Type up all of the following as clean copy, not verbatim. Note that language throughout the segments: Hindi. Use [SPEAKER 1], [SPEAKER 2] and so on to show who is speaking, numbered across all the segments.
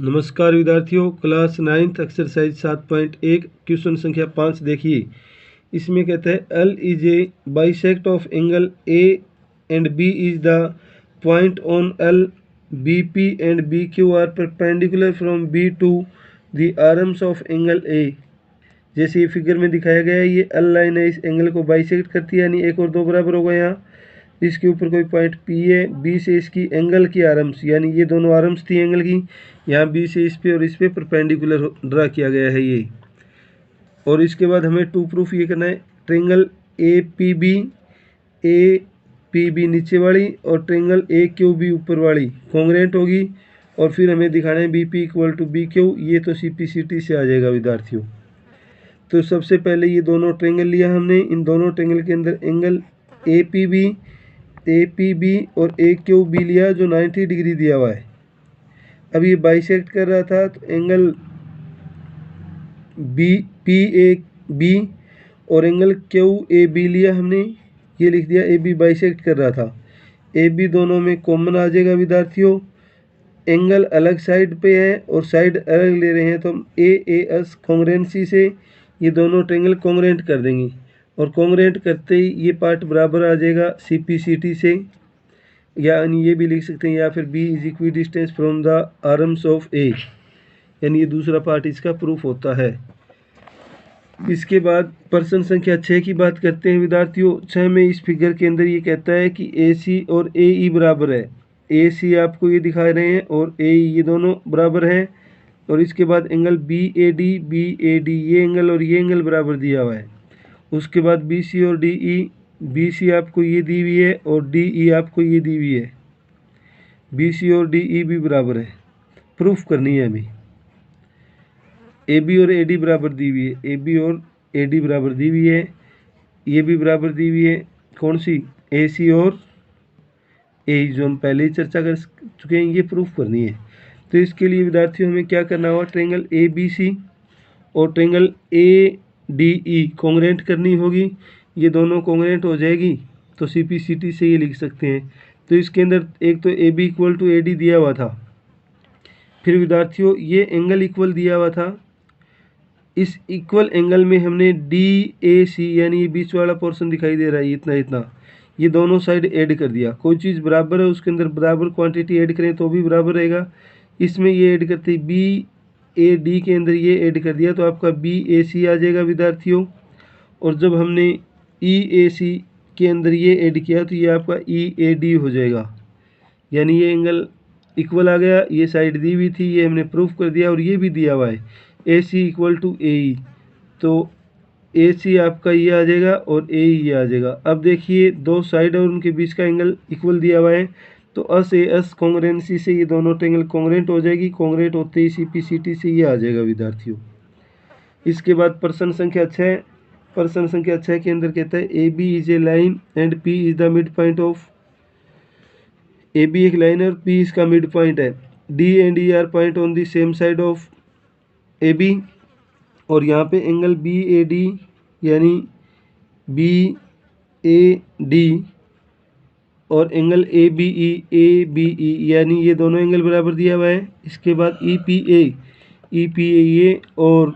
[SPEAKER 1] नमस्कार विद्यार्थियों, क्लास 9th एक्सरसाइज 7.1 क्वेश्चन संख्या 5 देखिए। इसमें कहता है L is a bisect of angle ए and B is the point on L, BP and BQ are perpendicular from B to the arms of angle A। जैसे ये फिगर में दिखाया गया है, ये L लाइन है, इस एंगल को बाइसेक्ट करती है, यानी एक और दो बराबर होगा। यहाँ इसके ऊपर कोई पॉइंट P है, B से इसकी एंगल की आर्म्स, यानी ये दोनं आर्म्स थी एंगल की, यहाँ B से इस पे और इस पे परपेंडिकुलर ड्रा किया गया है ये। और इसके बाद हमें टू प्रूफ ये करना है, ट्रेंगल ए पी बी नीचे वाली और ट्रेंगल AQB ऊपर वाली कॉन्ग्रेंट होगी। और फिर हमें दिखाना है BP इक्वल टू BQ, ये तो CPCT से आ जाएगा विद्यार्थियों। तो सबसे पहले ये दोनों ट्रेंगल लिया हमने, इन दोनों ट्रेंगल के अंदर एंगल APB और AQB लिया जो 90 डिग्री दिया हुआ है। अब ये बाइसेक्ट कर रहा था तो एंगल PAB और एंगल QAB लिया हमने, ये लिख दिया AB बाइसेक्ट कर रहा था। AB दोनों में कॉमन आ जाएगा विद्यार्थियों। एंगल अलग साइड पे है और साइड अलग ले रहे हैं तो हम AS कॉन्ग्रेंसी से ये दोनों ट्रेंगल कॉन्ग्रेंट कर देंगे। और कॉन्ग्रेंट करते ही ये पार्ट बराबर आ जाएगा CPCT से, यानी ये भी लिख सकते हैं, या फिर B is equi distance from the arms of A, यानी ये दूसरा पार्ट इसका प्रूफ होता है। इसके बाद प्रश्न संख्या 6 की बात करते हैं विद्यार्थियों। 6 में इस फिगर के अंदर ये कहता है कि AC और AE बराबर है। AC आपको ये दिखा रहे हैं और AE ये दोनों बराबर हैं। और इसके बाद एंगल BAD ये एंगल और ये एंगल बराबर दिया हुआ है। उसके बाद BC और DE, BC आपको ये दी हुई है और DE आपको ये दी हुई है। BC और DE भी बराबर है, प्रूफ करनी है हमें। AB और AD बराबर दी हुई है, AB और AD बराबर दी हुई है, ये भी बराबर दी हुई है। कौन सी? AC और AE, जो हम पहले ही चर्चा कर चुके हैं, ये प्रूफ करनी है। तो इसके लिए विद्यार्थियों हमें क्या करना होगा, ट्रेंगल ABC और ट्रेंगल ADE कॉन्ग्रेंट करनी होगी। ये दोनों कॉन्ग्रेंट हो जाएगी तो CPCT से ये लिख सकते हैं। तो इसके अंदर एक तो AB इक्वल टू AD दिया हुआ था, फिर विद्यार्थियों ये एंगल इक्वल दिया हुआ था। इस इक्वल एंगल में हमने DAC, यानी ये बीच वाला पोर्शन दिखाई दे रहा है इतना इतना, ये दोनों साइड ऐड कर दिया। कोई चीज़ बराबर है उसके अंदर बराबर क्वांटिटी ऐड करें तो भी बराबर रहेगा। इसमें ये ऐड करते BAD के अंदर ये ऐड कर दिया तो आपका BAC आ जाएगा विद्यार्थियों। और जब हमने EAC के अंदर ये ऐड किया तो ये आपका EAD हो जाएगा, यानी ये एंगल इक्वल आ गया। ये साइड दी हुई थी, ये हमने प्रूफ कर दिया। और ये भी दिया हुआ है AC इक्वल टू AE, तो AC आपका ये आ जाएगा और AE ये आ जाएगा। अब देखिए दो साइड और उनके बीच का एंगल इक्वल दिया हुआ है तो AS कॉन्ग्रेंसी से ये दोनों ट्रेंगल कॉन्ग्रेंट हो जाएगी। कॉन्ग्रेंट होते ही CPCT से ये आ जाएगा विद्यार्थियों। इसके बाद प्रश्न संख्या 6, प्रश्न संख्या 6 के अंदर कहता है AB is a line and P is the mid point of. AB एक लाइन है और P इसका मिड पॉइंट है। D and E are point on the same side of AB। और यहाँ पे एंगल BAD यानी BAD और एंगल ABE यानी ये दोनों एंगल बराबर दिया हुआ है। इसके बाद EPA ये और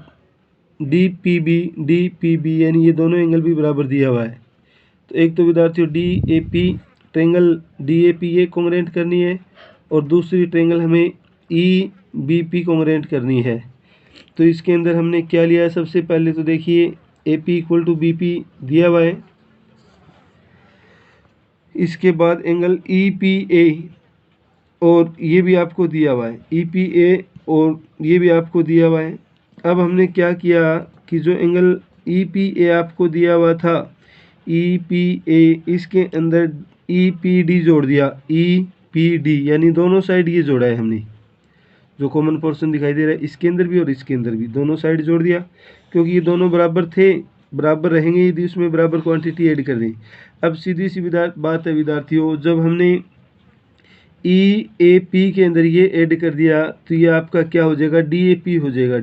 [SPEAKER 1] DPB यानी ये दोनों एंगल भी बराबर दिया हुआ है। तो एक तो विद्यार्थियों DAP ट्रेंगल DAP ये कॉन्ग्रेंट करनी है और दूसरी ट्रेंगल हमें EBP कॉन्ग्रेंट करनी है। तो इसके अंदर हमने क्या लिया है, सबसे पहले तो देखिए AP इक्वल टू BP दिया हुआ है। इसके बाद एंगल EPA और ये भी आपको दिया हुआ है, EPA और ये भी आपको दिया हुआ है। अब हमने क्या किया कि जो एंगल EPA आपको दिया हुआ था, EPA इसके अंदर EPD जोड़ दिया, EPD यानी दोनों साइड ये जोड़ा है हमने, जो कॉमन पोर्शन दिखाई दे रहा है इसके अंदर भी और इसके अंदर भी, दोनों साइड जोड़ दिया। क्योंकि ये दोनों बराबर थे, बराबर रहेंगे यदि उसमें बराबर क्वांटिटी ऐड कर दें। अब सीधी सी बात है विद्यार्थियों, जब हमने EAP के अंदर ये ऐड कर दिया तो ये आपका क्या हो जाएगा, DAP हो जाएगा,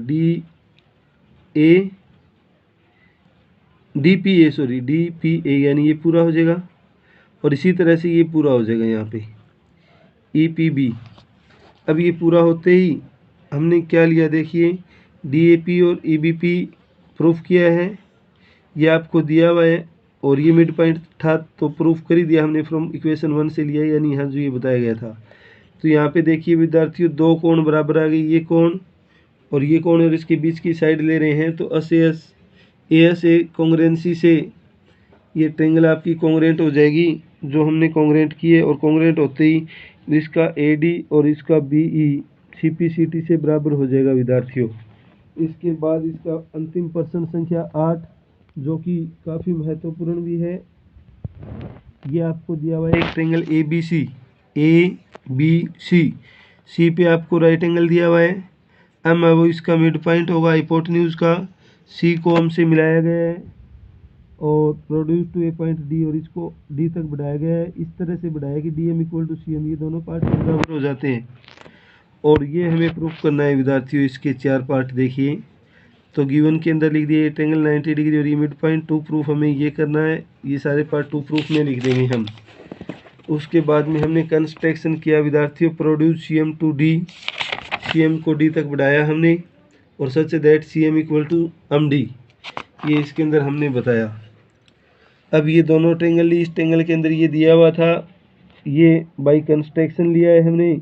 [SPEAKER 1] DPA यानी ये पूरा हो जाएगा। और इसी तरह से ये पूरा हो जाएगा यहाँ पे EPB। अब ये पूरा होते ही हमने क्या लिया देखिए, DAP और EBP प्रूफ किया है, ये आपको दिया हुआ है और ये मिड पॉइंट था तो प्रूफ कर ही दिया हमने, फ्रॉम इक्वेशन 1 से लिया, यानी यहाँ जो ये बताया गया था। तो यहाँ पे देखिए विद्यार्थियों, दो कोण बराबर आ गई, ये कोण और ये कोण, और इसके बीच की साइड ले रहे हैं तो AS कॉन्ग्रुएंसी से ये ट्रेंगल आपकी कॉन्ग्रुएंट हो जाएगी, जो हमने कॉन्ग्रुएंट की है। और कॉन्ग्रुएंट होते ही इसका AD और इसका BE CPCT से बराबर हो जाएगा विद्यार्थियों। इसके बाद इसका अंतिम प्रश्न संख्या 8, जो कि काफ़ी महत्वपूर्ण भी है, ये आपको दिया हुआ है एक ट्रेंगल ABC C पे आपको राइट एंगल दिया हुआ है, अब वो इसका मिड पॉइंट होगा हाइपोटेन्यूज का, C को M से मिलाया गया है और produce to a point D, और इसको D तक बढ़ाया गया है, इस तरह से बढ़ाया कि DM = CM, ये दोनों पार्ट बराबर हो जाते हैं। और ये हमें प्रूफ करना है विद्यार्थियों, इसके 4 पार्ट देखिए। तो गिवन के अंदर लिख दिए ट्रेंगल 90 डिग्री और ये मिड पॉइंट, 2 प्रूफ हमें ये करना है, ये सारे पार्ट 2 प्रूफ में लिख देंगे हम। उसके बाद में हमने कंस्ट्रक्शन किया विद्यार्थियों, produce CM to D, CM को D तक बढ़ाया हमने, और सच दैट CM = MD, ये इसके अंदर हमने बताया। अब ये दोनों ट्रेंगल ली, इस ट्रेंगल के अंदर ये दिया हुआ था, ये बाई कंस्ट्रक्शन लिया है हमने,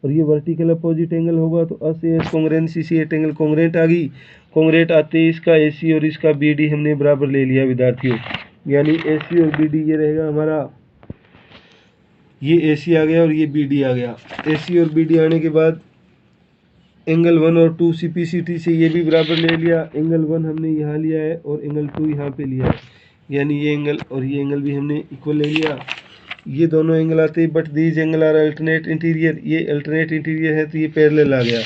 [SPEAKER 1] और ये वर्टिकल अपोजिट एंगल होगा तो AS कॉन्ग्रुएंसी से ये ट्रेंगल कॉन्ग्रुएंट आ गई। कॉन्ग्रुएंट आते ही इसका AC और इसका BD हमने बराबर ले लिया विद्यार्थियों, यानी AC और BD ये रहेगा हमारा, ये AC आ गया और ये BD आ गया। AC और BD आने के बाद एंगल 1 और 2 CPCT से ये भी बराबर ले लिया, एंगल 1 हमने यहाँ लिया है और एंगल 2 यहाँ पे लिया है, यानी ये एंगल और ये एंगल भी हमने इक्वल ले लिया। ये दोनों एंगल आते हैं, but these angle are alternate interior, ये अल्टरनेट इंटीरियर है तो ये पैरेलल आ गया,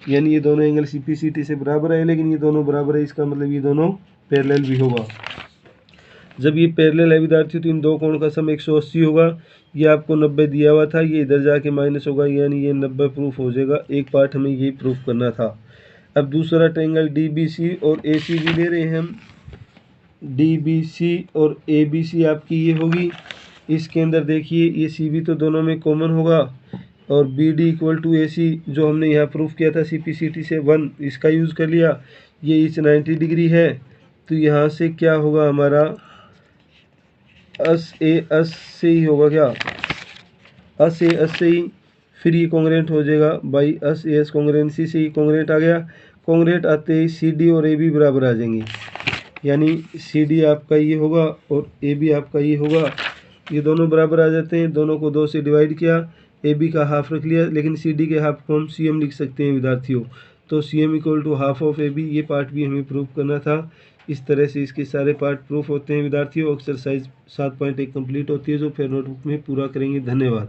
[SPEAKER 1] यानी ये दोनों एंगल CPCT से बराबर है, लेकिन ये दोनों बराबर है, इसका मतलब ये दोनों पैरेलल भी होगा। जब ये पैरेलल है विद्यार्थियों तो इन दो कोण का सम 180 होगा, ये आपको 90 दिया हुआ था, ये इधर जाके माइनस होगा, यानी ये 90 प्रूफ हो जाएगा। एक पार्ट हमें ये प्रूफ करना था। अब दूसरा ट्रायंगल DBC और ACB ले रहे हैं हम, DBC और ABC आपकी ये होगी, इसके अंदर देखिए ये CB तो दोनों में कॉमन होगा, और BD = AC जो हमने यहाँ प्रूफ किया था CPCT से 1, इसका यूज़ कर लिया। ये इस 90 डिग्री है तो यहाँ से क्या होगा हमारा, AS से ही होगा क्या, AS से ही, फिर ये कॉन्ग्रुएंट हो जाएगा बाई AS कॉन्ग्रुएंसी से ही कॉन्ग्रुएंट आ गया। कॉन्ग्रुएंट आते ही CD और AB बराबर आ जाएंगे, यानी CD आपका ये होगा और AB आपका ये होगा, ये दोनों बराबर आ जाते हैं। दोनों को 2 से डिवाइड किया, AB का हाफ रख लिया, लेकिन CD के हाफ को हम CM लिख सकते हैं विद्यार्थियों, तो CM = ½ ऑफ AB, ये पार्ट भी हमें प्रूफ करना था। इस तरह से इसके सारे पार्ट प्रूफ होते हैं विद्यार्थियों। एक्सरसाइज 7.1 कंप्लीट होती है, जो फिर नोटबुक में पूरा करेंगे। धन्यवाद।